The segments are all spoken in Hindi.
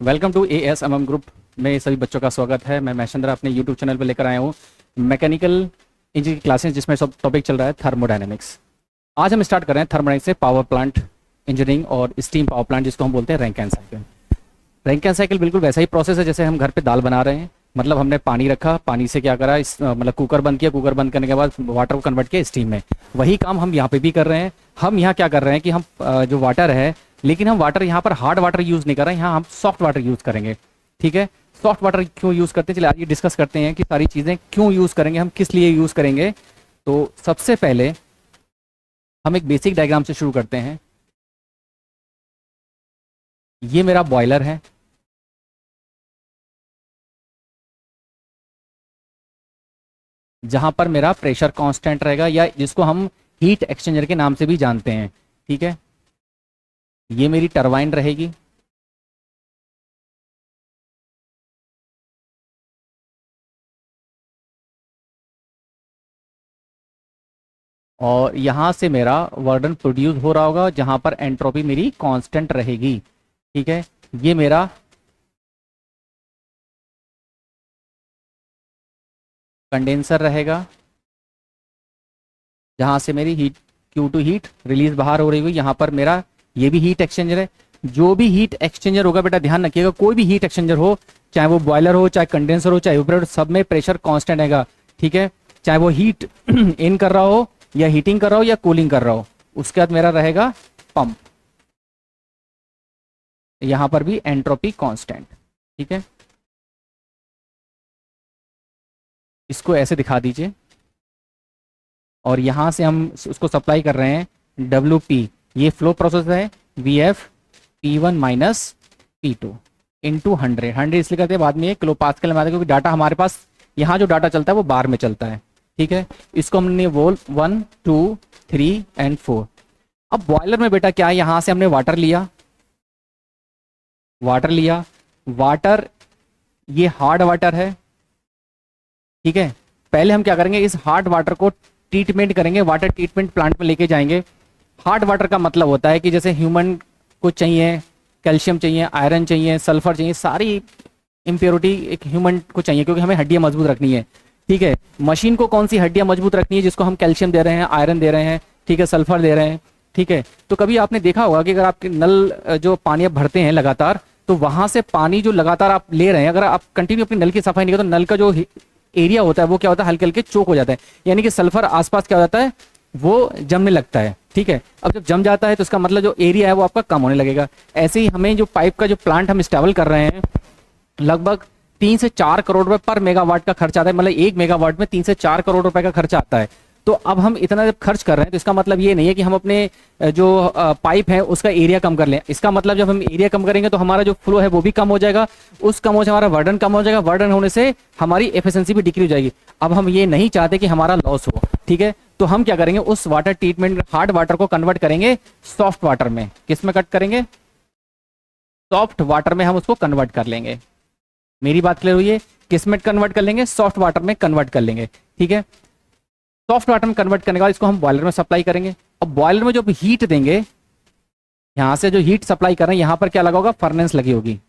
वेलकम टू ASMM ग्रुप में सभी बच्चों का स्वागत है। मैं महेंद्र अपने यूट्यूब चैनल पर लेकर आया हूँ मैकेनिकल इंजीनियरिंग क्लासेस, जिसमें सब टॉपिक चल रहा है थर्मोडायनेमिक्स। आज हम स्टार्ट कर रहे हैं थर्मोडायनेमिक्स से पावर प्लांट इंजीनियरिंग और स्टीम पावर प्लांट, जिसको हम बोलते हैं रैंकिन साइकिल। रैंकिन साइकिल बिल्कुल वैसा ही प्रोसेस है जैसे हम घर पे दाल बना रहे हैं। मतलब हमने पानी रखा, पानी से क्या करा, मतलब कुकर बंद किया, कुकर बंद करने के बाद वाटर को कन्वर्ट किया स्टीम में। वही काम हम यहाँ पे भी कर रहे हैं। हम यहाँ क्या कर रहे हैं कि हम जो वाटर है, लेकिन हम वाटर यहाँ पर हार्ड वाटर यूज़ नहीं कर रहे हैं, यहाँ हम सॉफ्ट वाटर यूज़ करेंगे। ठीक है, सॉफ्ट वाटर क्यों यूज़ करते हैं, चलिए आज ये डिस्कस करते हैं कि सारी चीज़ें क्यों यूज़ करेंगे, हम किस लिए यूज़ करेंगे। तो सबसे पहले हम एक बेसिक डायग्राम से शुरू करते हैं। ये मेरा बॉयलर है, जहां पर मेरा प्रेशर कांस्टेंट रहेगा, या जिसको हम हीट एक्सचेंजर के नाम से भी जानते हैं। ठीक है, ये मेरी टरबाइन रहेगी। और यहां से मेरा वर्डन प्रोड्यूस हो रहा होगा, जहां पर एंट्रोपी मेरी कांस्टेंट रहेगी। ठीक है, ये मेरा कंडेंसर रहेगा, जहां से मेरी हीट Q2 हीट रिलीज बाहर हो रही होगी। यहाँ पर मेरा ये भी हीट एक्सचेंजर है। जो भी हीट एक्सचेंजर होगा, बेटा ध्यान रखिएगा, कोई भी हीट एक्सचेंजर हो, चाहे वो बॉयलर हो, चाहे कंडेंसर हो, चाहे इवेपोरेटर, सब में प्रेशर कांस्टेंट रहेगा। ठीक है, चाहे वो हीट इन कर रहा हो, या हीटिंग कर रहा हो, या कूलिंग कर रहा हो। उसके बाद मेरा रहेगा पंप, यहां पर भी एंट्रोपी कांस्टेंट। ठीक है, इसको ऐसे दिखा दीजिए, और यहां से हम उसको सप्लाई कर रहे हैं WP, ये फ्लो प्रोसेस है, VF P1 minus P2 into 100 इसलिए करते हैं, बाद में किलो पास्कल में आता है, क्योंकि डाटा हमारे पास यहाँ जो डाटा चलता है वो बार में चलता है। ठीक है, इसको हमने वोल्ट 1 2 3 एंड 4। अब बॉयलर में बेटा क्या है, यहाँ से हमने वाटर लिया, वाटर ये हार्ड वाटर है। ठीक है, पहले हम क्या करेंगे, इस हार्ड वाटर को ट्रीटमेंट करेंगे, वाटर ट्रीटमेंट प्लांट में लेके जाएंगे। हार्ड वाटर का मतलब होता है कि जैसे ह्यूमन को चाहिए, कैल्शियम चाहिए, आयरन चाहिए, सल्फर चाहिए, सारी इम्प्योरिटी एक ह्यूमन को चाहिए, क्योंकि हमें हड्डियां मजबूत रखनी है। ठीक है, मशीन को कौन सी हड्डियां मजबूत रखनी है, जिसको हम कैल्शियम दे रहे हैं, आयरन दे रहे हैं, ठीक है, सल्फर दे रहे हैं। ठीक है, तो कभी आपने देखा होगा कि अगर आपके नल जो पानी आप भरते हैं लगातार, तो वहां से पानी जो लगातार आप ले रहे हैं, अगर आप कंटिन्यू अपनी नल की सफाई नहीं करें, तो नल का जो एरिया होता है वो क्या होता है, हल्के हल्के चोक हो जाता है, यानी कि सल्फर आसपास क्या हो जाता है, वो जमने लगता है। ठीक है, अब जब जम जाता है तो इसका मतलब जो एरिया है वो आपका कम होने लगेगा। ऐसे ही हमें जो पाइप का जो प्लांट हम इंस्टॉल कर रहे हैं, लगभग 3 से 4 करोड़ रुपए पर मेगावाट का खर्च आता है, मतलब 1 मेगावाट में 3 से 4 करोड़ रुपए का खर्चा आता है। तो अब हम इतना जब खर्च कर रहे हैं, तो इसका मतलब ये नहीं है कि हम अपने जो पाइप है उसका एरिया कम कर लें। इसका मतलब जब हम एरिया कम करेंगे तो हमारा जो फ्लो है वो भी कम हो जाएगा, उस कम हो से हमारा वर्डन कम हो जाएगा, वर्डन होने से हमारी एफिशिएंसी भी डिक्रीज हो जाएगी। अब हम ये नहीं चाहते कि हमारा लॉस हो। ठीक है, तो हम क्या करेंगे, उस वाटर ट्रीटमेंट हार्ड वाटर को कन्वर्ट करेंगे सॉफ्ट वाटर में। किस में कट करेंगे, सॉफ्ट वाटर में हम उसको कन्वर्ट कर लेंगे। मेरी बात क्लियर हुई है, किस में कन्वर्ट कर लेंगे, सॉफ्ट वाटर में कन्वर्ट कर लेंगे। ठीक है, सॉफ्ट वाटर में कन्वर्ट करने के बाद इसको हम बॉयलर में सप्लाई करेंगे। अब बॉयलर में जो हीट देंगे, यहां से जो हीट सप्लाई कर रहे हैं, यहां पर क्या लगा होगा, फर्नेस लगी होगी।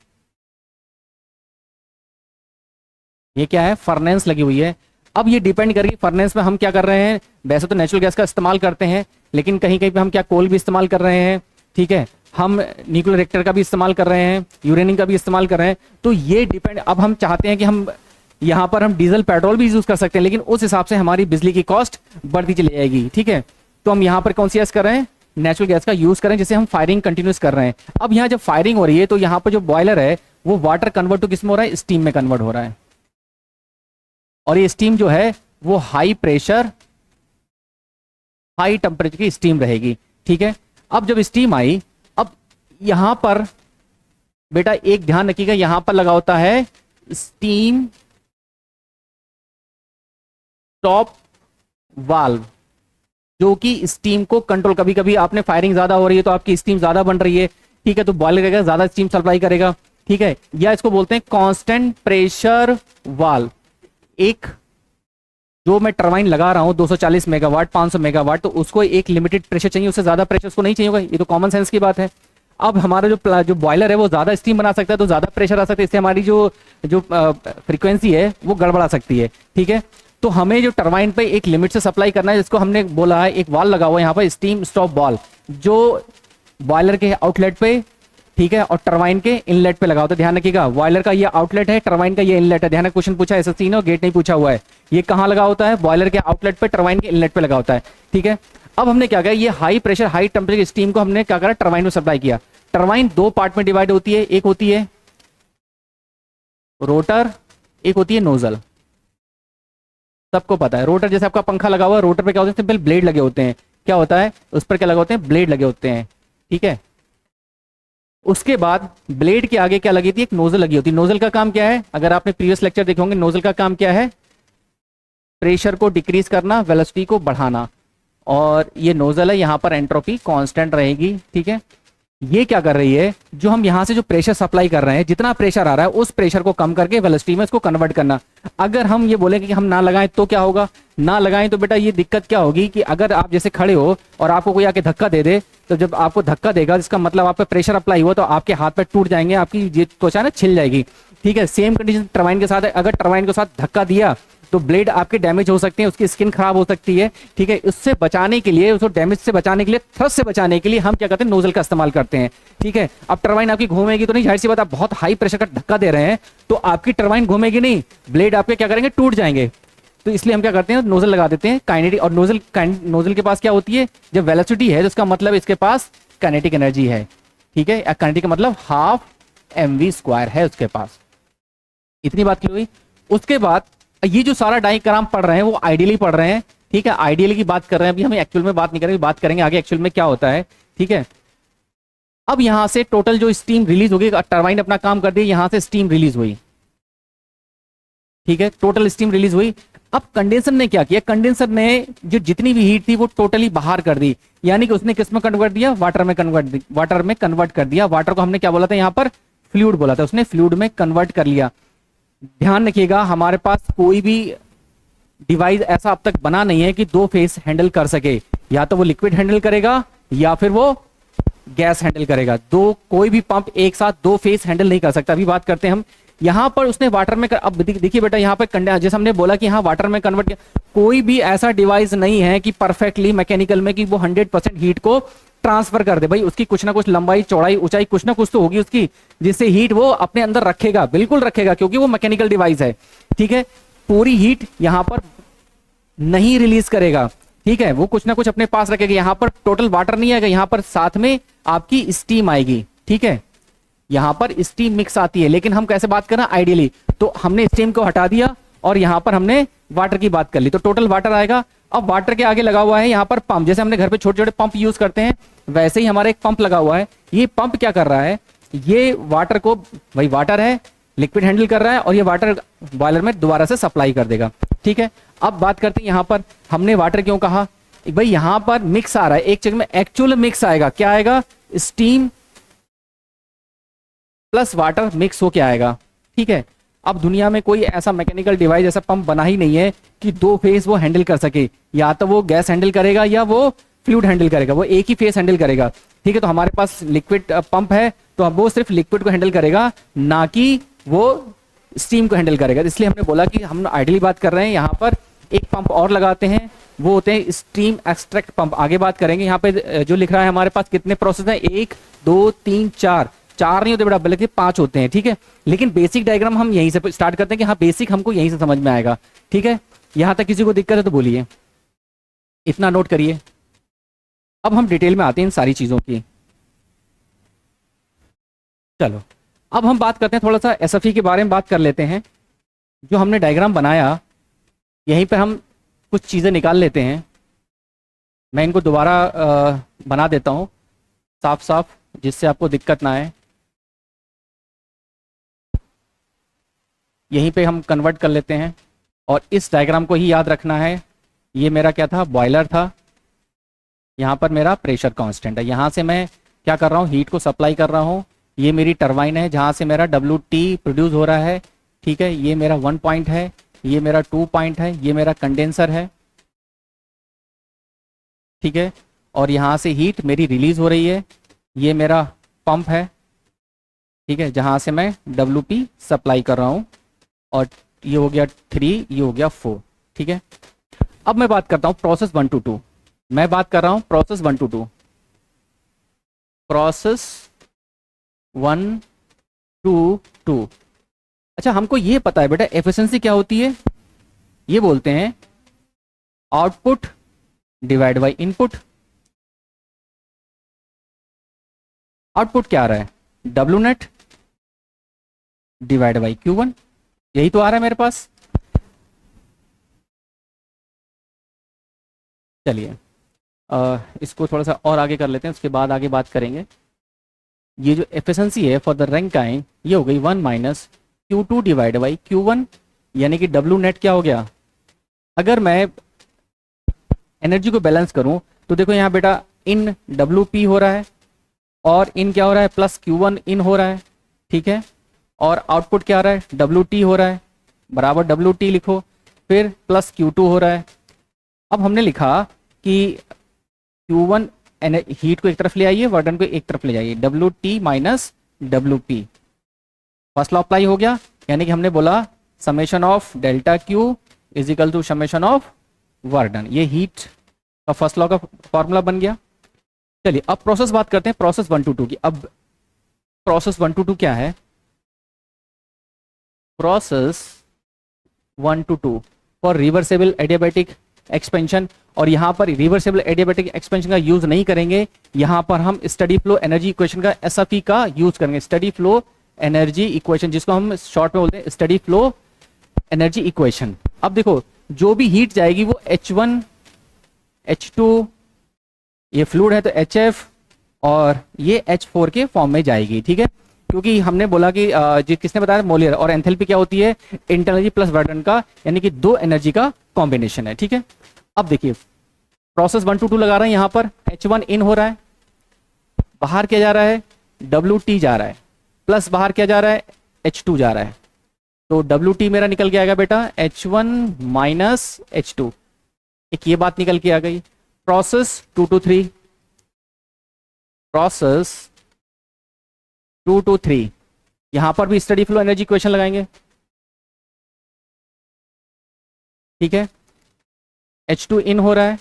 ये क्या है, फर्नेस लगी हुई है। अब ये डिपेंड करेगी फर्नेस में हम क्या कर रहे हैं। वैसे तो नेचुरल गैस का इस्तेमाल करते हैं, लेकिन कहीं कहीं पे हम क्या कोल भी इस्तेमाल कर रहे हैं। ठीक है, हम न्यूक्लियर रिएक्टर का भी इस्तेमाल कर रहे हैं, यूरेनियम का भी इस्तेमाल कर रहे हैं। तो ये डिपेंड, अब हम चाहते हैं कि हम यहाँ पर हम डीजल पेट्रोल भी यूज कर सकते हैं, लेकिन उस हिसाब से हमारी बिजली की कॉस्ट बढ़ती चली जाएगी। ठीक है, तो हम यहाँ पर कौन सी गैस कर रहे हैं, नेचुरल गैस का यूज करें, जिसे हम फायरिंग कंटिन्यूस कर रहे हैं। अब यहाँ जब फायरिंग हो रही है, तो यहाँ पर जो बॉयलर है वो वाटर कन्वर्ट टू किस में हो रहा है, स्टीम में कन्वर्ट हो रहा है। और ये स्टीम जो है वो हाई प्रेशर हाई टेम्परेचर की स्टीम रहेगी। ठीक है, अब जब स्टीम आई, अब यहां पर बेटा एक ध्यान रखिएगा, यहां पर लगा होता है स्टीम टॉप वाल्व, जो कि स्टीम को कंट्रोल, कभी कभी आपने फायरिंग ज्यादा हो रही है तो आपकी स्टीम ज्यादा बन रही है। ठीक है, तो बॉयलर करेगा, ज्यादा स्टीम सप्लाई करेगा। ठीक है, या इसको बोलते हैं कांस्टेंट प्रेशर वाल्व। एक जो मैं टरबाइन लगा रहा हूं 240 मेगावाट 500 मेगावाट, तो उसको एक लिमिटेड प्रेशर चाहिए, उससे ज्यादा प्रेशर उसको नहीं चाहिए होगा, ये तो कॉमन सेंस की बात है। अब हमारा जो बॉयलर है वो ज़्यादा स्टीम बना सकता है, तो ज़्यादा प्रेशर आ सकता है, इससे हमारी जो जो फ्रीक्वेंसी है वो गड़बड़ा सकती है। ठीक है, तो हमें जो टरबाइन पे एक लिमिट से सप्लाई करना है, जिसको हमने बोला है एक वाल्व लगा हुआ है यहाँ पर, स्टीम स्टॉप वाल्व, जो बॉयलर के आउटलेट पे, ठीक है, और टरबाइन के इनलेट पे लगा होता है। ध्यान रखिएगा, बॉयलर का ये आउटलेट है, टरबाइन का ये इनलेट है। ध्यान, क्वेश्चन पूछा एसएससी ने और गेट नहीं पूछा हुआ है। ये कहाँ लगा होता है? बॉयलर के आउटलेट पे, टरबाइन के इनलेट पे लगा होता है। ठीक है, अब हमने क्या किया, ये high pressure high temperature steam को हमने क्या करा, टरबाइन में सप्लाई किया। टरबाइन दो पार्ट में डिवाइड होती है, एक होती है रोटर, एक होती है नोजल। सबको पता है रोटर, जैसे आपका पंखा लगा हुआ है, रोटर पे क्या होते हैं, सिंपल ब्लेड लगे होते हैं। क्या होता है उस पर, क्या लगे होते हैं, ब्लेड लगे होते हैं। ठीक है, उसके बाद ब्लेड के आगे क्या लगी थी, एक नोजल लगी होती है। नोजल का काम क्या है, अगर आपने प्रीवियस लेक्चर देखे होंगे, नोजल का काम क्या है, प्रेशर को डिक्रीज करना, वेलोसिटी को बढ़ाना। और ये नोजल है, यहां पर एंट्रोपी कांस्टेंट रहेगी। ठीक है, ये क्या कर रही है, जो हम यहां से जो प्रेशर सप्लाई कर रहे हैं, जितना प्रेशर आ रहा है उस प्रेशर को कम करके वेलोसिटी में इसको कन्वर्ट करना। अगर हम ये बोलेंगे कि हम ना लगाएं तो क्या होगा, ना लगाएं तो बेटा ये दिक्कत क्या होगी कि अगर आप जैसे खड़े हो और आपको कोई आके धक्का दे दे, तो जब आपको धक्का देगा जिसका मतलब आप पे प्रेशर अप्लाई हुआ, तो आपके हाथ पे टूट जाएंगे, आपकी ये त्वचा ना छिल जाएगी। ठीक है, सेम कंडीशन टरबाइन के साथ है। अगर टरबाइन के साथ धक्का दिया तो ब्लेड आपके डैमेज हो सकते हैं, उसकी स्किन खराब हो सकती है। ठीक है, उससे बचाने के लिए, उसको डैमेज से बचाने के लिए, थ्रस्ट से बचाने के लिए हम क्या करते हैं, नोजल का इस्तेमाल करते हैं। ठीक है, अब टरबाइन आपकी घूमेगी तो नहीं, जाहिर सी बात, आप बहुत हाई प्रेशर का धक्का दे रहे हैं तो आपकी टरबाइन घूमेगी नहीं, ब्लेड आपके क्या करेंगे, टूट जाएंगे। तो इसलिए हम क्या करते हैं, नोजल लगा देते हैं, काइनेटिक। और नोजल के पास क्या होती है, जब वेलोसिटी है तो उसका मतलब इसके पास काइनेटिक एनर्जी है। ठीक है, काइनेटिक का मतलब हाफ mv² है उसके पास। इतनी बात की हुई। उसके बाद ये जो सारा डायग्राम पढ़ रहे हैं वो आइडियली पढ़ रहे हैं। ठीक है, आइडियली की बात कर रहे हैं, अभी हम एक्चुअल में बात नहीं करेंगे, बात करेंगे आगे एक्चुअल में क्या होता है। ठीक है, अब यहां से टोटल जो स्टीम रिलीज होगी, टरबाइन अपना काम कर दी, यहां से स्टीम रिलीज हुई। ठीक है, टोटल स्टीम रिलीज हुई। अब कंडेंसर ने क्या किया, कंडेंसर ने जो जितनी भी हीट थी वो टोटली बाहर कर दी, यानी कि उसने किस में कन्वर्ट दिया, वाटर में कन्वर्ट कर दिया। वाटर को हमने क्या बोला था, यहां पर फ्लूइड बोला था, उसने फ्लूइड में कन्वर्ट कर लिया। ध्यान रखिएगा, हमारे पास कोई भी डिवाइस ऐसा अब तक बना नहीं है कि दो फेस हैंडल कर सके, या तो वो लिक्विड हैंडल करेगा या फिर वो गैस हैंडल करेगा। कोई भी पंप एक साथ दो फेस हैंडल नहीं कर सकता। अभी बात करते हैं हम, यहां पर उसने वाटर में अब देखिए बेटा, यहां पर जैसे हमने बोला कि हाँ वाटर में कन्वर्ट किया, कोई भी ऐसा डिवाइस नहीं है कि परफेक्टली मैकेनिकल में कि वो 100% हीट को ट्रांसफर कर दे। भाई उसकी कुछ ना कुछ लंबाई, चौड़ाई, ऊंचाई कुछ ना कुछ तो होगी उसकी, जिससे हीट वो अपने अंदर रखेगा, बिल्कुल रखेगा, क्योंकि वो मैकेनिकल डिवाइस है। ठीक है, पूरी हीट यहां पर नहीं रिलीज करेगा। ठीक है, वो कुछ ना कुछ अपने पास रखेगा। यहां पर टोटल वाटर नहीं आएगा, यहां पर साथ में आपकी स्टीम आएगी। ठीक है, यहां पर स्टीम मिक्स आती है, लेकिन हम कैसे बात करना आइडियली, तो हमने स्टीम को हटा दिया और यहां पर हमने वाटर की बात कर ली, तो टोटल वाटर आएगा। अब वाटर के आगे लगा हुआ है यहां पर पंप, जैसे हमने घर पे छोटे छोटे पंप यूज करते हैं वैसे ही हमारा एक पंप लगा हुआ है। ये पंप क्या कर रहा है, ये वाटर को, भाई वाटर है, लिक्विड हैंडल कर रहा है और ये वाटर बॉयलर में दोबारा से सप्लाई कर देगा। ठीक है, अब बात करते हैं यहां पर हमने वाटर क्यों कहा, भाई यहां पर मिक्स आ रहा है, एक चीज में एक्चुअल मिक्स आएगा, क्या आएगा, स्टीम प्लस वाटर मिक्स हो क्या आएगा। ठीक है, अब दुनिया में कोई ऐसा मैकेनिकल डिवाइस, ऐसा पंप बना ही नहीं है कि दो फेस वो हैंडल कर सके, या तो वो गैस हैंडल करेगा या वो फ्लूइड हैंडल करेगा, वो एक ही फेस हैंडल करेगा। ठीक है, तो हमारे पास लिक्विड पंप है तो अब वो सिर्फ लिक्विड को हैंडल करेगा, ना कि वो स्टीम को हैंडल करेगा। इसलिए हमने बोला कि हम आइडियली बात कर रहे हैं, यहाँ पर एक पंप और लगाते हैं, वो होते हैं स्टीम एक्सट्रैक्ट पंप। आगे बात करेंगे। यहाँ पे जो लिख रहा है हमारे पास कितने प्रोसेस हैं, 1 2 3 4, 4 नहीं होते बेटा बल्कि 5 होते हैं। ठीक है, लेकिन बेसिक डायग्राम हम यहीं से स्टार्ट करते हैं कि हाँ बेसिक हमको यहीं से समझ में आएगा। ठीक है, यहां तक किसी को दिक्कत है तो बोलिए, इतना नोट करिए। अब हम डिटेल में आते हैं इन सारी चीजों की। चलो अब हम बात करते हैं, थोड़ा सा एसएफई के बारे में बात कर लेते हैं। जो हमने डायग्राम बनाया यहीं पर हम कुछ चीजें निकाल लेते हैं। मैं इनको दोबारा बना देता हूं साफ साफ, जिससे आपको दिक्कत ना आए। यहीं पे हम कन्वर्ट कर लेते हैं और इस डायग्राम को ही याद रखना है। ये मेरा क्या था, बॉयलर था, यहाँ पर मेरा प्रेशर कांस्टेंट है, यहाँ से मैं क्या कर रहा हूँ, हीट को सप्लाई कर रहा हूँ। ये मेरी टरबाइन है जहाँ से मेरा WT प्रोड्यूस हो रहा है। ठीक है, ये मेरा 1 पॉइंट है, ये मेरा 2 पॉइंट है, ये मेरा कंडेंसर है। ठीक है, और यहाँ से हीट मेरी रिलीज हो रही है, ये मेरा पंप है, ठीक है, जहां से मैं WP सप्लाई कर रहा हूं, और ये हो गया 3, ये हो गया 4, ठीक है। अब मैं बात करता हूं प्रोसेस 1 to 2, मैं बात कर रहा हूं प्रोसेस 1 to 2, प्रोसेस 1 to 2। अच्छा, हमको ये पता है बेटा एफिशिएंसी क्या होती है, ये बोलते हैं output divide by input. Output क्या आ रहा है, W net divide by Q1, यही तो आ रहा है मेरे पास। चलिए इसको थोड़ा सा और आगे कर लेते हैं, उसके बाद आगे बात करेंगे। ये जो एफिशिएंसी है फॉर द रैंकाइन, ये हो गई 1 minus Q2 divide by Q1, यानी कि डब्ल्यू नेट क्या हो गया। अगर मैं एनर्जी को बैलेंस करूं तो देखो यहाँ बेटा इन WP हो रहा है, और इन क्या हो रहा है, प्लस Q1 इन हो रहा है, ठीक है, और आउटपुट क्या आ रहा है, WT हो रहा है, बराबर WT लिखो, फिर प्लस Q2 हो रहा है। अब हमने लिखा कि Q1 हीट को एक तरफ ले आइए, वर्डन को एक तरफ ले जाइए, WT minus WP, first law apply हो गया, यानी कि हमने बोला summation of delta Q is equal to summation of वर्डन, ये हीट का फर्स्ट लॉ का फॉर्मूला बन गया। चलिए अब प्रोसेस बात करते हैं, प्रोसेस 1 to 2 की। अब प्रोसेस 1 to 2 क्या है, process 1 to 2 for reversible adiabatic expansion, और यहां पर रिवर्सेबल एडियाबैटिक एक्सपेंशन का यूज नहीं करेंगे, यहां पर हम स्टडी फ्लो एनर्जी इक्वेशन का SFE का यूज करेंगे, स्टडी फ्लो एनर्जी इक्वेशन, जिसको हम शॉर्ट में बोलते हैं स्टडी फ्लो एनर्जी इक्वेशन। अब देखो जो भी हीट जाएगी वो H1 H2, ये फ्लूइड है तो HF, और ये H4 के फॉर्म में जाएगी, ठीक है, क्योंकि हमने बोला कि किसने बताया, मोलियर, और एंथैल्पी क्या होती है, इंटरनल प्लस वर्डन का, यानी कि दो एनर्जी का कॉम्बिनेशन है, ठीक है। अब देखिए प्रोसेस 1 to 2 लगा रहे हैं, यहां पर H1 इन हो रहा है, बाहर क्या जा रहा है, WT जा रहा है, प्लस बाहर क्या जा रहा है, H2 जा रहा है, तो WT मेरा निकल के आएगा बेटा H1 माइनस H2, एक ये बात निकल के आ गई। प्रोसेस 2 to 3, प्रोसेस 2 to 3, यहां पर भी स्टडी फ्लो एनर्जी इक्वेशन लगाएंगे, ठीक है, H2 इन हो रहा है,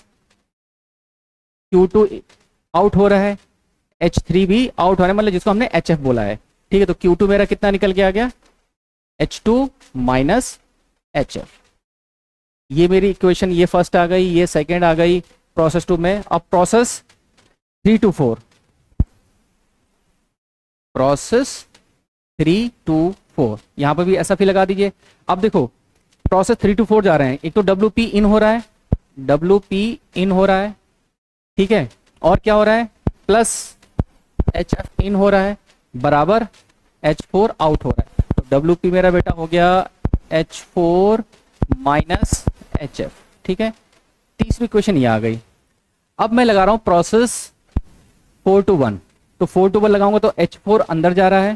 Q2 आउट हो रहा है, H3 भी आउट हो रहा है, मतलब जिसको हमने HF बोला है, ठीक है, तो Q2 मेरा कितना निकल के आ गया, H2 माइनस HF, ये मेरी इक्वेशन, ये फर्स्ट आ गई, ये सेकेंड आ गई प्रोसेस 2 में। अब प्रोसेस 3 to 4, प्रोसेस 3 to 4, यहां पर भी ऐसा भी लगा दीजिए। अब देखो प्रोसेस 3 to 4 जा रहे हैं, एक तो WP इन हो रहा है, WP इन हो रहा है, ठीक है, और क्या हो रहा है, प्लस HF इन हो रहा है, बराबर H4 आउट हो रहा है, तो WP मेरा बेटा हो गया H4 माइनस HF, ठीक है। तीसरी क्वेश्चन ये आ गई। अब मैं लगा रहा हूं प्रोसेस 4 to 1, तो 4 to 1 लगाऊंगा तो H4 अंदर जा रहा है,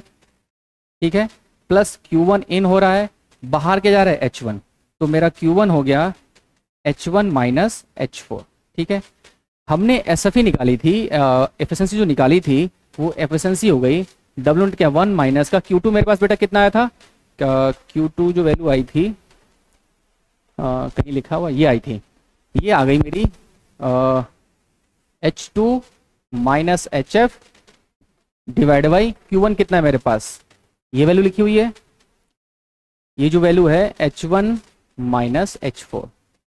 ठीक है, प्लस Q1 इन हो रहा है, बाहर क्या जा रहा है, H1, तो मेरा Q1 हो गया H1 माइनस H4, ठीक है। हमने SFE निकाली थी, एफिशिएंसी जो निकाली थी वो एफिशिएंसी हो गई W क्या 1 माइनस का Q2 मेरे पास बेटा कितना आया था, Q2 जो वैल्यू आई थी, कहीं लिखा हुआ, ये आई थी, ये आ गई मेरी H2 minus HF divide by Q1 कितना है मेरे पास, ये वैल्यू लिखी हुई है, ये जो वैल्यू है H1 माइनस H4,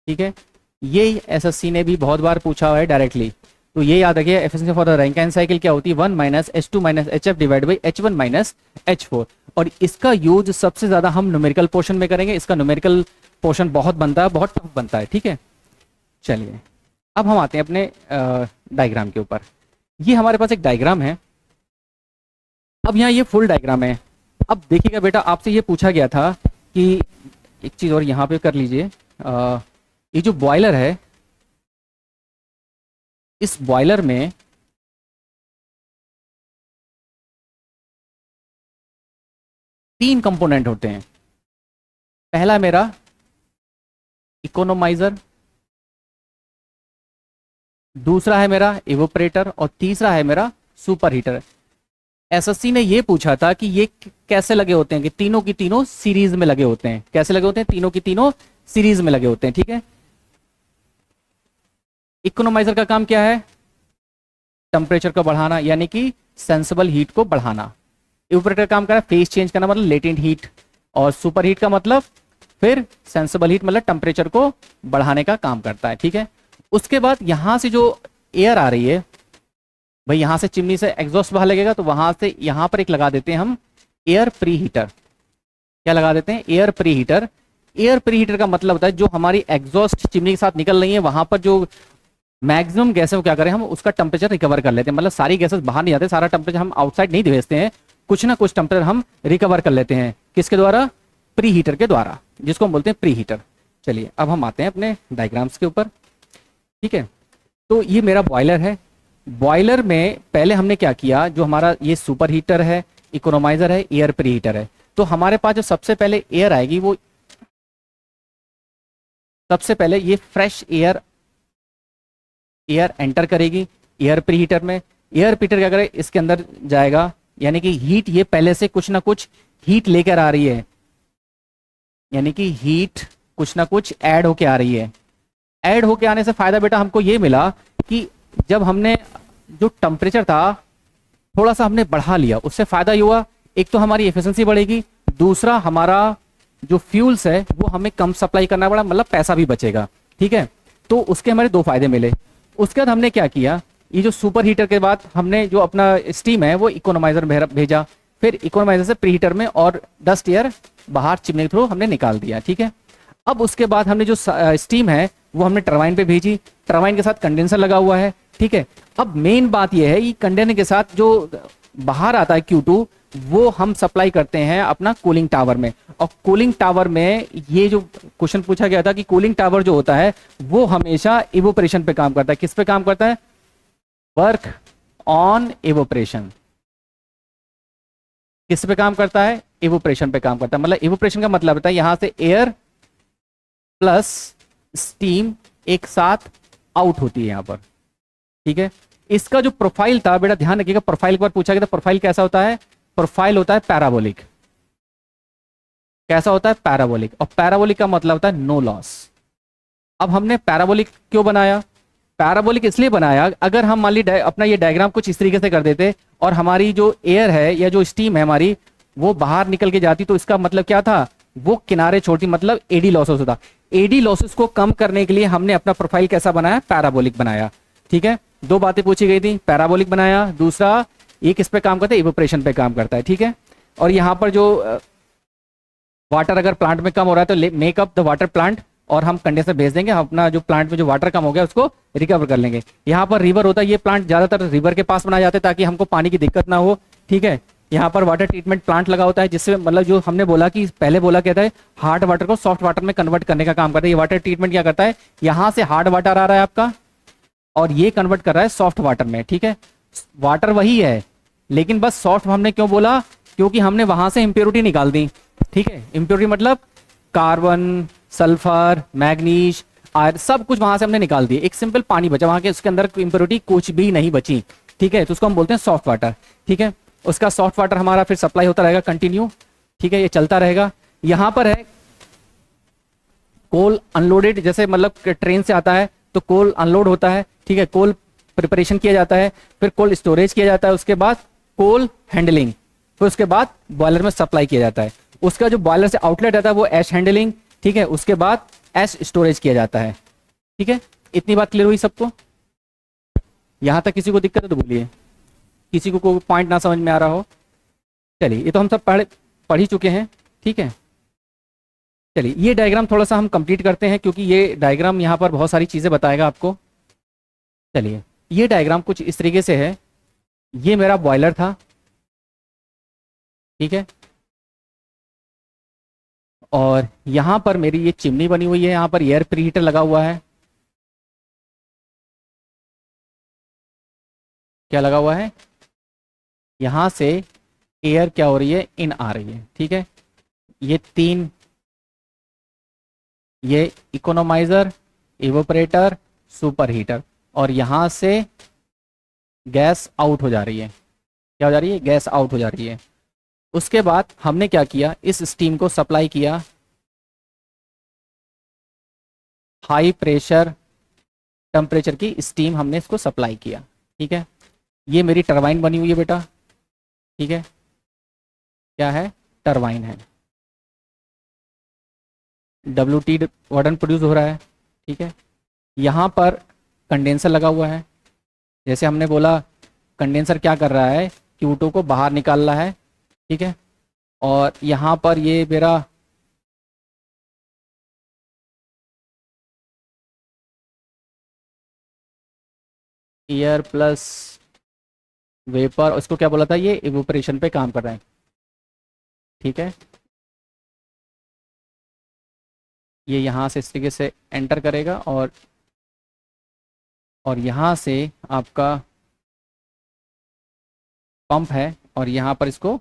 ठीक है। ये SSC ने भी बहुत बार पूछा हुआ है डायरेक्टली, तो ये याद रखिए efficiency for the Rankine cycle क्या होती है, 1 minus H2 minus HF divide by H1 minus H4, और इसका यूज सबसे ज्यादा हम न्यूमेरिकल पोर्शन में करेंगे, इसका न्यूमेरिकल पोर्शन बहुत बनता है, बहुत टफ बनता है, ठीक है। चलिए अब हम आते हैं अपने डायग्राम के ऊपर। ये हमारे पास एक डायग्राम है, अब यहाँ ये फुल डायग्राम है। अब देखिएगा बेटा आपसे ये पूछा गया था कि एक चीज और यहाँ पे कर लीजिए, ये जो बॉयलर है, इस बॉयलर में तीन कंपोनेंट होते हैं। पहला मेरा इकोनोमाइजर, दूसरा है मेरा इवोपरेटर, और तीसरा है मेरा सुपर हीटर। एसएससी ने ये पूछा था कि ये कैसे लगे होते हैं, कि तीनों की तीनों सीरीज में लगे होते हैं। कैसे लगे होते हैं? तीनों की तीनों सीरीज में लगे होते हैं, ठीक है। इकोनोमाइजर का काम क्या है? टेम्परेचर को बढ़ाना, यानी कि सेंसिबल हीट को बढ़ाना। इवेपोरेटर काम कर रहा है फेज चेंज करना, मतलब लेटेंट हीट। और सुपर हीट का मतलब फिर सेंसिबल हीट, मतलब टेम्परेचर को बढ़ाने का काम करता है, ठीक है। उसके बाद यहां से जो एयर आ रही है भाई, यहां से चिमनी से एग्जॉस्ट बाहर लगेगा, तो वहां से यहां पर एक लगा देते हैं हम एयर प्री हीटर। क्या लगा देते हैं? Air pre heater. Air pre heater का मतलब होता है जो हमारी एग्जॉस्ट चिमनी के साथ निकल रही है, वहां पर जो मैक्सिमम गैसें क्या करें, हम उसका टेम्परेचर रिकवर कर लेते हैं। मतलब सारी गैसेस बाहर नहीं जाते, सारा टेम्परेचर हम आउटसाइड नहीं भेजते हैं, कुछ ना कुछ टेम्परेचर हम रिकवर कर लेते हैं। किसके द्वारा? प्री हीटर के द्वारा, जिसको हम बोलते हैं प्री हीटर। चलिए अब हम आते हैं अपने डायग्राम्स के ऊपर, ठीक है। तो ये मेरा बॉयलर है। बॉयलर में पहले हमने क्या किया, जो हमारा ये सुपर हीटर है, इकोनोमाइजर है, एयर प्री हीटर है। तो हमारे पास जो सबसे पहले एयर आएगी, वो सबसे पहले ये फ्रेश एयर एंटर करेगी एयर प्री हीटर में। एयर प्री हीटर क्या करे, इसके अंदर जाएगा, यानी कि हीट ये पहले से कुछ ना कुछ हीट लेकर आ रही है, यानी कि हीट कुछ ना कुछ ऐड होके आ रही है। ऐड होके आने से फायदा बेटा हमको ये मिला कि जब हमने जो टेम्परेचर था थोड़ा सा हमने बढ़ा लिया, उससे फायदा ये हुआ, एक तो हमारी एफिशिएंसी बढ़ेगी, दूसरा हमारा जो फ्यूल्स है वो हमें कम सप्लाई करना पड़ा, मतलब पैसा भी बचेगा, ठीक है। तो उसके हमारे दो फायदे मिले। उसके बाद हमने क्या किया, ये जो सुपर हीटर के बाद हमने जो अपना स्टीम है वो इकोनोमाइजर में भेजा, फिर इकोनोमाइजर से प्री हीटर में, और डस्ट एयर बाहर चिमनी के थ्रू हमने निकाल दिया, ठीक है। अब उसके बाद हमने जो स्टीम है वो हमने टरबाइन पे भेजी, टरबाइन के साथ कंडेंसर लगा हुआ है, ठीक है। अब मेन बात यह है कि कंडेंसर के साथ जो बाहर आता है Q2, वो हम सप्लाई करते हैं अपना कूलिंग टावर में। और कूलिंग टावर में ये जो क्वेश्चन पूछा गया था कि कूलिंग टावर जो होता है वो हमेशा इवोपरेशन पे काम करता है। किस पे काम करता है? Work on evaporation. किस पे काम करता है? इवोपरेशन पे काम करता है। मतलब इवोपरेशन का मतलब होता है यहां से एयर प्लस स्टीम एक साथ आउट होती है यहां पर, ठीक है। इसका जो प्रोफाइल था बेटा ध्यान रखिएगा, प्रोफाइल पर पूछा गया था, प्रोफाइल कैसा होता है? प्रोफाइल होता है पैराबोलिक। कैसा होता है? पैराबोलिक। और पैराबोलिक का मतलब होता है नो लॉस। अब हमने पैराबोलिक क्यों बनाया? पैराबोलिक इसलिए बनाया, अगर हम मान ली अपना ये डायग्राम कुछ इस तरीके से कर देते और हमारी जो एयर है या जो स्टीम है हमारी वो बाहर निकल के जाती, तो इसका मतलब क्या था? वो किनारे छोड़ती, मतलब एडी लॉसेस होता। एडी लॉसेस को कम करने के लिए हमने अपना प्रोफाइल कैसा बनाया? पैराबोलिक बनाया, ठीक है। दो बातें पूछी गई थी, पैराबोलिक बनाया, दूसरा ये किस पे काम करता है? इवोपरेशन पे काम करता है, ठीक है। और यहाँ पर जो वाटर अगर प्लांट में कम हो रहा है तो make up the water plant, और हम कंडेंसर भेज देंगे, हम अपना जो प्लांट में जो वाटर कम हो गया उसको रिकवर कर लेंगे। यहाँ पर रिवर होता है, ये प्लांट ज्यादातर रिवर के पास बनाए जाते हैं ताकि हमको पानी की दिक्कत ना हो, ठीक है। यहाँ पर वाटर ट्रीटमेंट प्लांट लगा होता है, जिससे मतलब जो हमने बोला कि पहले बोला कहता है हार्ड वाटर को सॉफ्ट वाटर में कन्वर्ट करने का काम करता है। ये वाटर ट्रीटमेंट क्या करता है? यहाँ से हार्ड वाटर आ रहा है आपका और ये कन्वर्ट कर रहा है सॉफ्ट वाटर में, ठीक है। वाटर वही है लेकिन बस सॉफ्ट हमने क्यों बोला? क्योंकि हमने वहां से इंप्योरिटी निकाल दी, ठीक है। इंप्योरिटी मतलब कार्बन, सल्फर, मैग्नीज, आयरन, सब कुछ वहां से हमने निकाल दिए, एक सिंपल पानी बचा वहां के, उसके अंदर इंप्योरिटी कुछ भी नहीं बची, ठीक है। तो उसको हम बोलते हैं सॉफ्ट वाटर, ठीक है। उसका सॉफ्ट वाटर हमारा फिर सप्लाई होता रहेगा कंटिन्यू, ठीक है, ये चलता रहेगा। यहां पर है कोल अनलोडेड, जैसे मतलब ट्रेन से आता है तो कोल अनलोड होता है, ठीक है। कोल प्रिपरेशन किया जाता है, फिर कोल स्टोरेज किया जाता है, उसके बाद कोल हैंडलिंग, फिर उसके बाद बॉयलर में सप्लाई किया जाता है। उसका जो बॉयलर से आउटलेट आता है वो ऐश हैंडलिंग, ठीक है। उसके बाद ऐश स्टोरेज किया जाता है, ठीक है। इतनी बात क्लियर हुई सबको? यहां तक किसी को दिक्कत है तो बोलिए, किसी को कोई पॉइंट ना समझ में आ रहा हो? चलिए ये तो हम सब पढ़ ही चुके हैं, ठीक है। चलिए ये डायग्राम थोड़ा सा हम कंप्लीट करते हैं क्योंकि ये डायग्राम यहाँ पर बहुत सारी चीज़ें बताएगा आपको। चलिए ये डायग्राम कुछ इस तरीके से है, ये मेरा बॉयलर था, ठीक है। और यहाँ पर मेरी ये चिमनी बनी हुई है, यहाँ पर एयर प्रीहीटर लगा हुआ है। क्या लगा हुआ है? यहाँ से एयर क्या हो रही है? इन आ रही है, ठीक है। ये तीन, ये इकोनोमाइजर, इवोपरेटर, सुपर हीटर, और यहाँ से गैस आउट हो जा रही है। क्या हो जा रही है, गैस आउट हो जा रही है। उसके बाद हमने क्या किया, इस स्टीम को सप्लाई किया हाई प्रेशर टेम्परेचर की स्टीम, हमने इसको सप्लाई किया। ठीक है, ये मेरी टरबाइन बनी हुई है बेटा। ठीक है, क्या है, टरबाइन है। WT वार्डन प्रोड्यूस हो रहा है। ठीक है, यहाँ पर कंडेंसर लगा हुआ है। जैसे हमने बोला कंडेंसर क्या कर रहा है, Q2 को बाहर निकाल रहा है। ठीक है, और यहाँ पर ये मेरा एयर प्लस वेपर, उसको क्या बोला था, ये इवोपरेशन पे काम कर रहा है। ठीक है, ये यहाँ से इस तरीके से एंटर करेगा और यहाँ से आपका पंप है और यहाँ पर इसको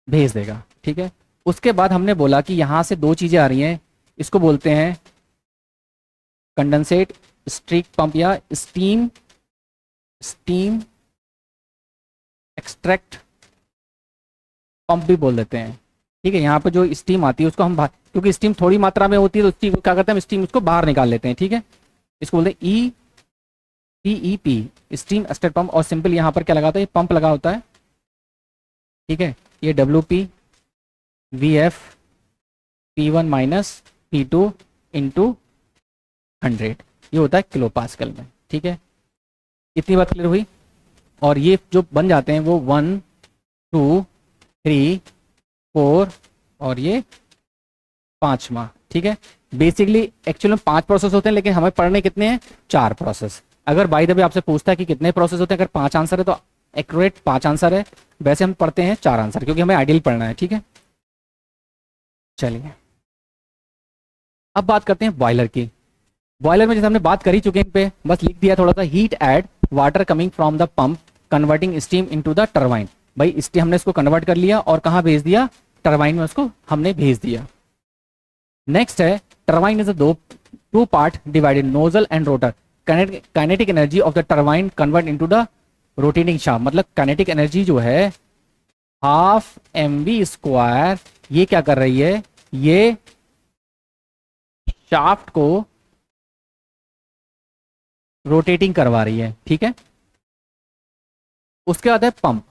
भेज देगा। ठीक है, उसके बाद हमने बोला कि यहाँ से दो चीज़ें आ रही हैं, इसको बोलते हैं कंडेंसेट स्ट्रीक पंप या स्टीम स्टीम एक्सट्रैक्ट पंप भी बोल देते हैं। ठीक है, यहाँ पर जो स्टीम आती है उसको हम क्योंकि स्टीम थोड़ी मात्रा में होती है तो स्टीम क्या करते हैं, हम स्टीम उसको बाहर निकाल लेते हैं। ठीक है, इसको बोलते हैं EPEP स्टीम एक्सट्रैक्ट पंप, और सिंपल यहाँ पर क्या लगा होता है, ये पंप लगा होता है। ठीक है, ये WP VF P1 minus P2 into 100, ये होता है किलो पास्कल में। ठीक है, इतनी बात क्लियर हुई। और ये जो बन जाते हैं वो 1 2 3 4 और ये 5वां। ठीक है, बेसिकली एक्चुअली में 5 प्रोसेस होते हैं, लेकिन हमें पढ़ने कितने हैं, 4 प्रोसेस। अगर बाय द वे आपसे पूछता है कि कितने प्रोसेस होते हैं, अगर 5 आंसर है तो एक्यूरेट 5 आंसर है, वैसे हम पढ़ते हैं 4 आंसर, क्योंकि हमें आइडियल पढ़ना है। ठीक है, चलिए अब बात करते हैं बॉयलर की। बॉयलर में जैसे हमने बात करी चुके हैं, पे बस लिख दिया थोड़ा सा, heated water coming from the pump converting steam into the turbine. भाई स्टीम हमने इसको कन्वर्ट कर लिया और कहाँ भेज दिया, टरबाइन में उसको हमने भेज दिया। नेक्स्ट है turbine is a two part divided nozzle and rotor. Kinetic energy of the turbine convert into the rotating shaft, मतलब काइनेटिक एनर्जी जो है ½ mv², ये क्या कर रही है, ये शाफ्ट को रोटेटिंग करवा रही है। ठीक है, उसके बाद है pump.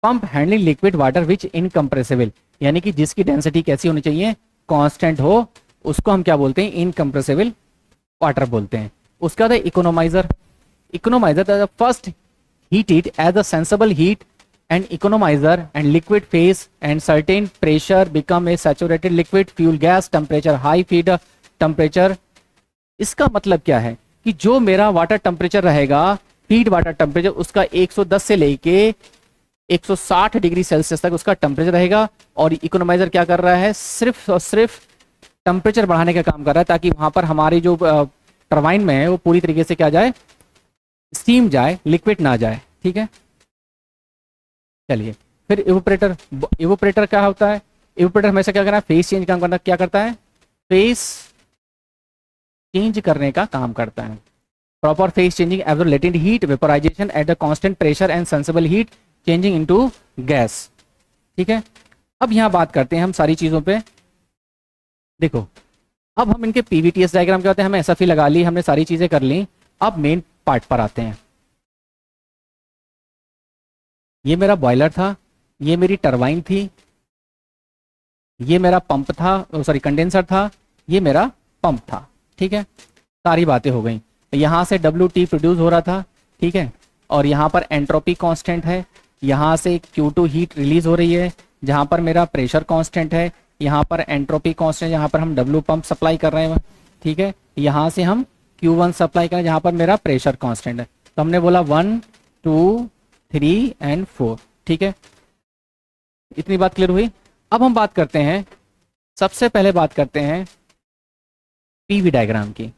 Pump handling liquid water which incompressible, यानी कि जिसकी डेंसिटी कैसी होनी चाहिए, कांस्टेंट हो, उसको हम क्या बोलते हैं, इनकम्प्रेसिबल वाटर बोलते हैं। उसके बाद है economiser. Economiser first heat it as a sensible heat and economizer and liquid phase and certain pressure become a saturated liquid fuel gas temperature high feed temperature। इसका मतलब क्या है कि जो मेरा वाटर टेम्परेचर रहेगा, फीड वाटर टेम्परेचर, उसका 110 से लेके 160 डिग्री सेल्सियस तक उसका टेम्परेचर रहेगा। और इकोनोमाइजर क्या कर रहा है, सिर्फ और सिर्फ टेम्परेचर बढ़ाने का काम कर रहा है, ताकि वहां पर हमारी जो टरबाइन में है वो पूरी तरीके से क्या जाए, स्टीम जाए, लिक्विड ना जाए। ठीक है, चलिए फिर इवोपरेटर। इवोपरेटर क्या होता है, इवोपरेटर हमेशा क्या करना है, फेस चेंज काम करना, क्या करता है, फेस चेंज करने का काम करता है। Proper face changing absorb latent heat vaporisation at the constant pressure and sensible heat changing into gas. ठीक है, अब यहां बात करते हैं हम सारी चीजों पे। देखो अब हम इनके PVTS डायग्राम क्या होते हैं, हमें SFE लगा ली, हमने सारी चीजें कर ली। अब मेन पार्ट पर आते हैं। ये मेरा बॉयलर था, ये मेरी टरबाइन थी, ये मेरा पंप था, सॉरी कंडेंसर था, ये मेरा पंप था। ठीक है, सारी बातें हो गई। यहाँ से WT प्रोड्यूस हो रहा था। ठीक है, और यहाँ पर एंट्रोपी कांस्टेंट है, यहाँ से Q2 हीट रिलीज हो रही है, जहाँ पर मेरा प्रेशर कांस्टेंट है, यहाँ पर एंट्रोपी कांस्टेंट, यहाँ पर हम W पंप सप्लाई कर रहे हैं। ठीक है, यहाँ से हम Q1 सप्लाई कर रहे हैं, जहाँ पर मेरा प्रेशर कांस्टेंट है। तो हमने बोला 1 2 3 एंड 4। ठीक है, इतनी बात क्लियर हुई। अब हम बात करते हैं, सबसे पहले बात करते हैं PV डायग्राम की।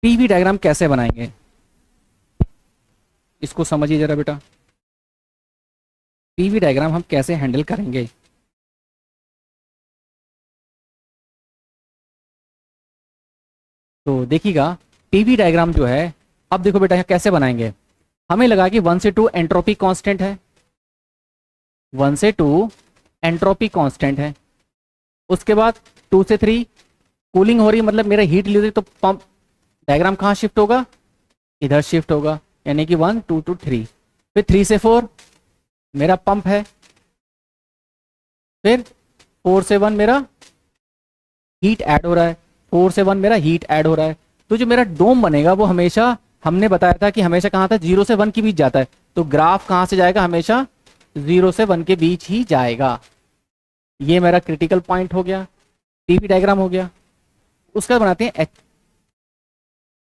PV डायग्राम कैसे बनाएंगे, इसको समझिए जरा बेटा। PV डायग्राम हम कैसे हैंडल करेंगे, तो देखिएगा PV डायग्राम जो है, अब देखो बेटा यहाँ कैसे बनाएंगे। हमें लगा कि 1 से 2 एंट्रोपी कांस्टेंट है, 1 से 2 एंट्रोपी कांस्टेंट है। उसके बाद 2 से 3 कूलिंग हो रही है, मतलब मेरा हीट रिलीज हो रही है, तो पंप डायग्राम कहाँ शिफ्ट होगा, इधर शिफ्ट होगा, यानी कि 1 2 2 3। फिर 3 से 4 मेरा पंप है, फिर 4 से 1 मेरा हीट ऐड हो रहा है, 4 से 1 मेरा हीट ऐड हो रहा है। तो जो मेरा डोम बनेगा वो हमेशा, हमने बताया था कि हमेशा कहाँ था, 0 से 1 के बीच जाता है। तो ग्राफ कहाँ से जाएगा, हमेशा 0 से 1 के बीच ही जाएगा। ये मेरा क्रिटिकल पॉइंट हो गया, पीवी डायग्राम हो गया। उसका बनाते हैं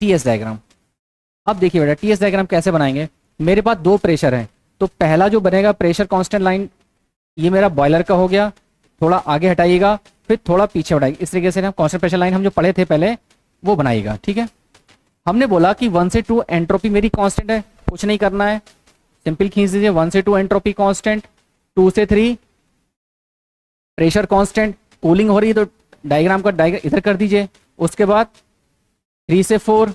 टीएस डायग्राम। अब देखिए बेटा टीएस डायग्राम कैसे बनाएंगे। मेरे पास दो प्रेशर हैं, तो पहला जो बनेगा प्रेशर कांस्टेंट लाइन, ये मेरा बॉयलर का हो गया, थोड़ा आगे हटाइएगा, फिर थोड़ा पीछे हटाइएगा। इस तरीके से हम कांस्टेंट प्रेशर लाइन हम जो पढ़े थे पहले वो बनाइएगा, ठीक है। हमने बोला कि 1 से 2 एंट्रोपी मेरी कांस्टेंट है, कुछ नहीं करना है, सिंपल खींच दीजिए। 1 से 2 एंट्रोपी कांस्टेंट, 2 से 3 प्रेशर कांस्टेंट, कूलिंग हो रही है तो डायग्राम का डायग्राम इधर कर दीजिए। उसके बाद 3 से 4।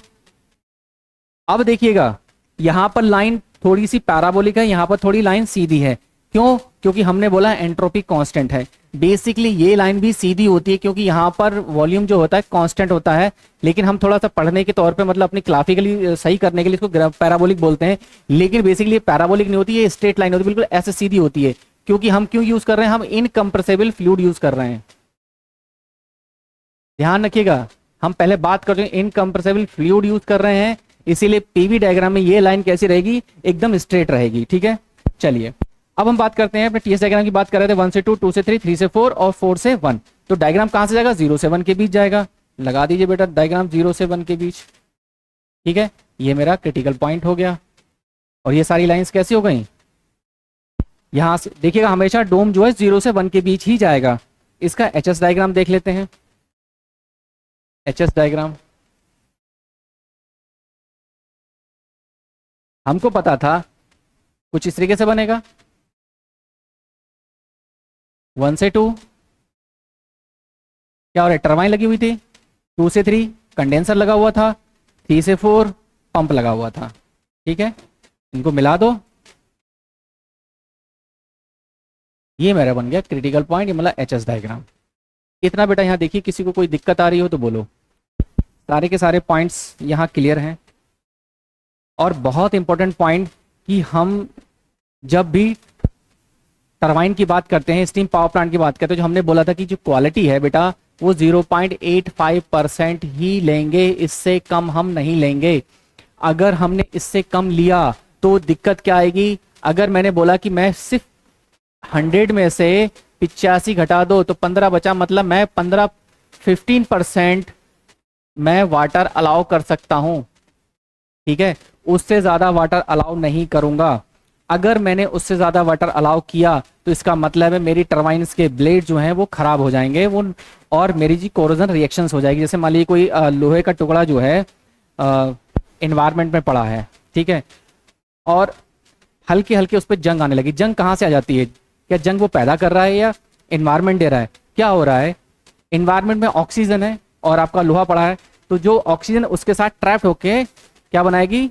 अब देखिएगा यहां पर लाइन थोड़ी सी पैराबोलिक है, यहां पर थोड़ी लाइन सीधी है। क्यों? क्योंकि हमने बोला एंट्रोपी कांस्टेंट है। बेसिकली ये लाइन भी सीधी होती है क्योंकि यहां पर वॉल्यूम जो होता है कांस्टेंट होता है, लेकिन हम थोड़ा सा पढ़ने के तौर पे मतलब अपनी ग्राफिकली सही करने के लिए इसको पैराबोलिक बोलते हैं। लेकिन बेसिकली पैराबोलिक नहीं होती, ये स्ट्रेट लाइन होती है, बिल्कुल ऐसे सीधी होती है। क्योंकि हम क्यों यूज कर रहे हैं, हम इनकम्प्रेसिबल फ्लूइड यूज कर रहे हैं। ध्यान रखिएगा, हम पहले बात कर रहे हैं इनकम्प्रेसिबल फ्लूइड यूज कर रहे हैं, इसीलिए पीवी डायग्राम में ये लाइन कैसी रहेगी, एकदम स्ट्रेट रहेगी, ठीक है। चलिए अब हम बात करते हैं अपने टीएस डायग्राम की। बात कर रहे थे 1 से 2, 2 से 3, 3 से 4 और 4 से 1। तो डायग्राम कहां से जाएगा, 0 से 1 के बीच जाएगा। लगा दीजिए बेटा डायग्राम 0 से 1 के बीच, ठीक है। ये मेरा क्रिटिकल पॉइंट हो गया। और ये सारी लाइंस कैसी हो गई, यहां से देखिएगा हमेशा डोम जो है 0 से 1 के बीच ही जाएगा। इसका एचएस डायग्राम देख लेते हैं। एचएस डायग्राम हमको पता था कुछ इस तरीके से बनेगा। 1 से 2 क्या हो रहा है, टरबाइन लगी हुई थी। 2 से 3 कंडेंसर लगा हुआ था। 3 से 4 पंप लगा हुआ था, ठीक है। इनको मिला दो, ये मेरा बन गया क्रिटिकल पॉइंट, ये मतलब एचएस डायग्राम। इतना बेटा यहाँ देखिए, किसी को कोई दिक्कत आ रही हो तो बोलो। सारे के सारे पॉइंट्स यहाँ क्लियर हैं। और बहुत इंपॉर्टेंट पॉइंट कि हम जब भी टरबाइन की बात करते हैं, स्टीम पावर प्लांट की बात करते हैं, जो हमने बोला था कि जो क्वालिटी है बेटा वो 0.85% ही लेंगे, इससे कम हम नहीं लेंगे। अगर हमने इससे कम लिया तो दिक्कत क्या आएगी। अगर मैंने बोला कि मैं सिर्फ 100 में से 85 घटा दो तो 15 बचा, मतलब मैं 15% मैं वाटर अलाउ कर सकता हूं, ठीक है। उससे ज्यादा वाटर अलाउ नहीं करूंगा। अगर मैंने उससे ज्यादा वाटर अलाउ किया तो इसका मतलब है मेरी टरबाइन्स के ब्लेड जो हैं वो खराब हो जाएंगे, वो और मेरी जी कोरोजन रिएक्शंस हो जाएगी। जैसे मान लीजिए कोई लोहे का टुकड़ा जो है एनवायरनमेंट में पड़ा है, ठीक है, और हल्के हल्के उस पर जंग आने लगी। जंग कहाँ से आ जाती है, क्या जंग वो पैदा कर रहा है या एनवायरनमेंट दे रहा है? क्या हो रहा है, एनवायरनमेंट में ऑक्सीजन है और आपका लोहा पड़ा है, तो जो ऑक्सीजन उसके साथ ट्रैप होके क्या बनाएगी,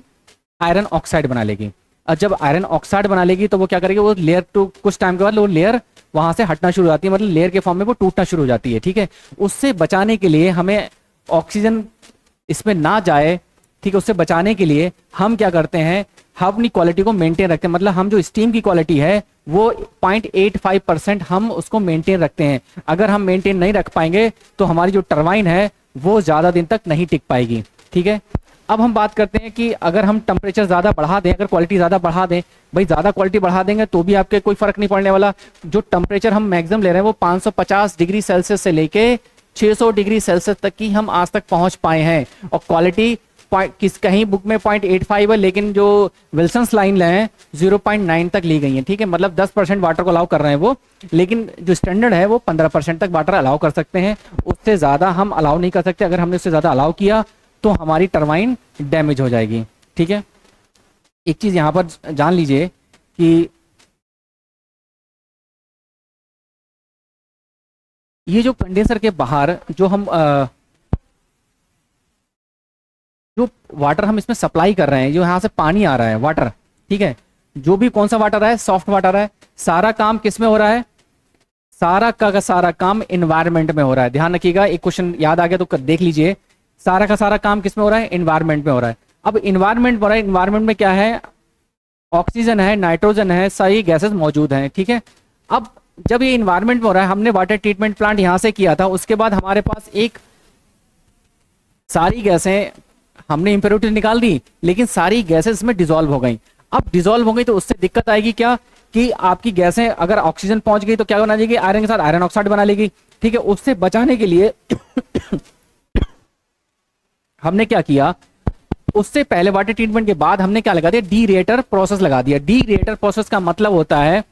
आयरन ऑक्साइड बना लेगी। और जब आयरन ऑक्साइड बना लेगी तो वो क्या करेगी, वो लेयर टू कुछ टाइम के बाद वो लेयर वहां से हटना शुरू हो जाती है, मतलब लेयर के फॉर्म में वो टूटना शुरू हो जाती है, ठीक है। उससे बचाने के लिए हमें ऑक्सीजन इसमें ना जाए, ठीक है, उससे बचाने के लिए हम क्या करते हैं, हम अपनी क्वालिटी को मेंटेन रखते हैं। मतलब हम जो स्टीम की क्वालिटी है वो 0.85% हम उसको मेंटेन रखते हैं। अगर हम मेंटेन नहीं रख पाएंगे तो हमारी जो टरबाइन है वो ज्यादा दिन तक नहीं टिक पाएगी, ठीक है। अब हम बात करते हैं कि अगर हम टेम्परेचर ज़्यादा बढ़ा दें, अगर क्वालिटी ज़्यादा बढ़ा दें, भाई ज़्यादा क्वालिटी बढ़ा देंगे तो भी आपके कोई फर्क नहीं पड़ने वाला। जो टेम्परेचर हम मैक्सिमम ले रहे हैं वो 550 डिग्री सेल्सियस से लेके 600 डिग्री सेल्सियस तक की हम आज तक पहुंच पाए हैं। और क्वालिटी कहीं बुक में 0.85 है, लेकिन जो विल्सन्स लाइन है 0.9 तक ली गई है, ठीक है। मतलब 10% वाटर को अलाउ कर रहे हैं वो, लेकिन जो स्टैंडर्ड है वो 15% तक वाटर अलाउ कर सकते हैं, उससे ज़्यादा हम अलाउ नहीं कर सकते। अगर हमने उससे ज़्यादा अलाउ किया तो हमारी टरबाइन डैमेज हो जाएगी, ठीक है। एक चीज यहां पर जान लीजिए कि ये जो कंडेंसर के बाहर जो हम जो वाटर हम इसमें सप्लाई कर रहे हैं, जो यहाँ से पानी आ रहा है वाटर, ठीक है, जो भी कौन सा वाटर है, सॉफ्ट वाटर है, सारा काम किस में हो रहा है, सारा का सारा काम इन्वायरमेंट में हो रहा है। ध्यान रखिएगा, एक क्वेश्चन याद आ गया तो देख लीजिए, सारा का सारा काम किस में हो रहा है, इन्वायरमेंट में हो रहा है। अब इन्वायरमेंट हो रहा है, इन्वायरमेंट में क्या है, ऑक्सीजन है, नाइट्रोजन है, सारी गैसेस मौजूद हैं। ठीक है, अब जब ये इन्वायरमेंट में हो रहा है, हमने वाटर ट्रीटमेंट प्लांट यहां से किया था, उसके बाद हमारे पास एक सारी गैसें हमने इम्प्योरिटी निकाल दी, लेकिन सारी गैसेस इसमें डिसॉल्व हो गई। अब डिसॉल्व हो गई तो उससे दिक्कत आएगी क्या, कि आपकी गैसें अगर ऑक्सीजन पहुंच गई तो क्या बना लेगी, आयरन के साथ आयरन ऑक्साइड बना लेगी। ठीक है, उससे बचाने के लिए हमने क्या किया, उससे पहले वाटर ट्रीटमेंट के बाद हमने क्या लगा दिया, डीरेटर प्रोसेस लगा दिया। डीरेटर प्रोसेस का मतलब होता है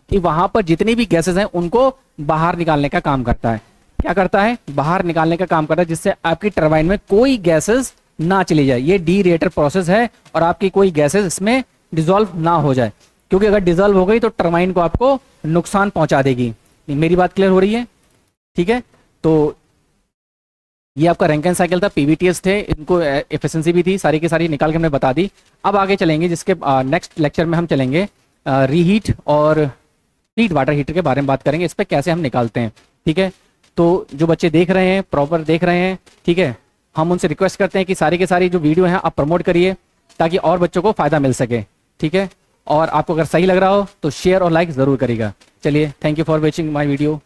कि वहां पर जितनी भी गैसेस हैं उनको बाहर निकालने का काम करता है। क्या करता है, बाहर निकालने का काम करता है, जिससे आपकी टरबाइन में कोई गैसेस ना चली जाए। ये डीरेटर प्रोसेस है, और आपकी कोई गैसेस इसमें डिसॉल्व ना हो जाए, क्योंकि अगर डिसॉल्व हो गई तो टरबाइन को आपको नुकसान पहुंचा देगी। मेरी बात क्लियर हो रही है? ठीक है, तो ये आपका रैंकिन साइकिल था, पीवीटीएस थे, इनको एफिशिएंसी भी थी, सारी की सारी निकाल के हमने बता दी। अब आगे चलेंगे, जिसके नेक्स्ट लेक्चर में हम चलेंगे रीहीट और हीट वाटर हीटर के बारे में बात करेंगे, इस पर कैसे हम निकालते हैं। ठीक है, तो जो बच्चे देख रहे हैं, प्रॉपर देख रहे हैं, ठीक है, हम उनसे रिक्वेस्ट करते हैं कि सारी के सारी जो वीडियो हैं आप प्रमोट करिए, ताकि और बच्चों को फायदा मिल सके। ठीक है, और आपको अगर सही लग रहा हो तो शेयर और लाइक ज़रूर करिएगा। चलिए, thank you for watching my video.